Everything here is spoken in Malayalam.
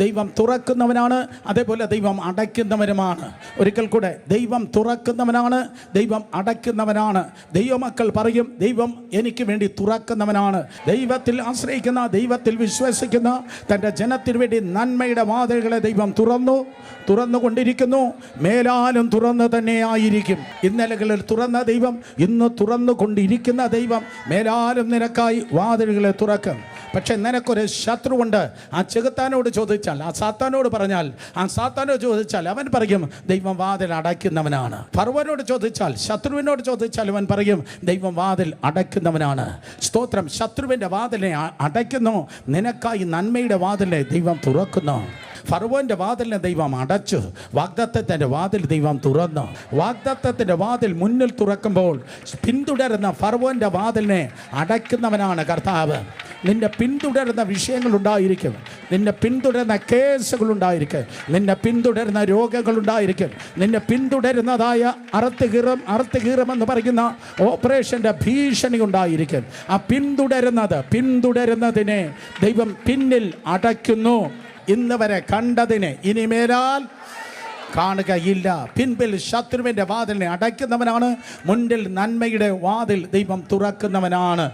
ദൈവം തുറക്കുന്നവനാണ്, അതേപോലെ ദൈവം അടയ്ക്കുന്നവനുമാണ്. ഒരിക്കൽ കൂടെ, ദൈവം തുറക്കുന്നവനാണ്, ദൈവം അടയ്ക്കുന്നവനാണ്. ദൈവമക്കൾ പറയും, ദൈവം എനിക്ക് വേണ്ടി തുറക്കുന്നവനാണ്. ദൈവത്തിൽ ആശ്രയിക്കുന്ന, ദൈവത്തിൽ വിശ്വസിക്കുന്ന തൻ്റെ ജനത്തിന് വേണ്ടി നന്മയുടെ വാതിലുകളെ ദൈവം തുറന്നുകൊണ്ടിരിക്കുന്നു. മേലാലും തുറന്നു തന്നെ ആയിരിക്കും. ഇന്നലകളിൽ തുറന്ന ദൈവം ഇന്ന് തുറന്നു കൊണ്ടിരിക്കുന്ന ദൈവം മേലാലും നിനക്കായി വാതിലുകളെ തുറക്കും. പക്ഷെ നിനക്കൊരു ശത്രുവുണ്ട്. ആ ചെകുത്താനോട് ചോദിച്ചാൽ, ആ സാത്താനോട് പറഞ്ഞാൽ, ആ സാത്താനോട് ചോദിച്ചാൽ അവൻ പറയും ദൈവം വാതിൽ അടയ്ക്കുന്നവനാണ്. ഫറവോനോട് ചോദിച്ചാൽ, ശത്രുവിനോട് ചോദിച്ചാൽ അവൻ പറയും ദൈവം വാതിൽ അടയ്ക്കുന്നവനാണ്. സ്തോത്രം. ശത്രുവിൻ്റെ വാതിലിനെ അടയ്ക്കുന്നു, നിനക്കായി നന്മയുടെ വാതിലിനെ ദൈവം തുറക്കുന്നു. ഫറവോന്റെ വാതിലിനെ ദൈവം അടച്ചു, വാഗ്ദത്തത്തിൻ്റെ വാതിൽ ദൈവം തുറന്നു. വാഗ്ദത്തത്തിൻ്റെ വാതിൽ മുന്നിൽ തുറക്കുമ്പോൾ പിന്തുടരുന്ന ഫറവോന്റെ വാതിലിനെ അടയ്ക്കുന്നവനാണ് കർത്താവ്. നിന്നെ പിന്തുടരുന്ന വിഷയങ്ങളുണ്ടായിരിക്കും, നിന്നെ പിന്തുടരുന്ന കേസുകളുണ്ടായിരിക്കും, നിന്നെ പിന്തുടരുന്ന രോഗങ്ങളുണ്ടായിരിക്കും, നിന്നെ പിന്തുടരുന്നതായ അറുത്തുകീറമെന്ന് പറയുന്ന ഓപ്പറേഷൻ്റെ ഭീഷണി ഉണ്ടായിരിക്കും. ആ പിന്തുടരുന്നതിനെ ദൈവം പിന്നിൽ അടയ്ക്കുന്നു. ഇന്ന് വരെ കണ്ടതിനെ ഇനിമേലാൽ കാണുകയില്ല. പിൻപിൽ ശത്രുവിൻ്റെ വാതിലിനെ അടയ്ക്കുന്നവനാണ്, മുന്നിൽ നന്മയുടെ വാതിൽ ദൈവം തുറക്കുന്നവനാണ്.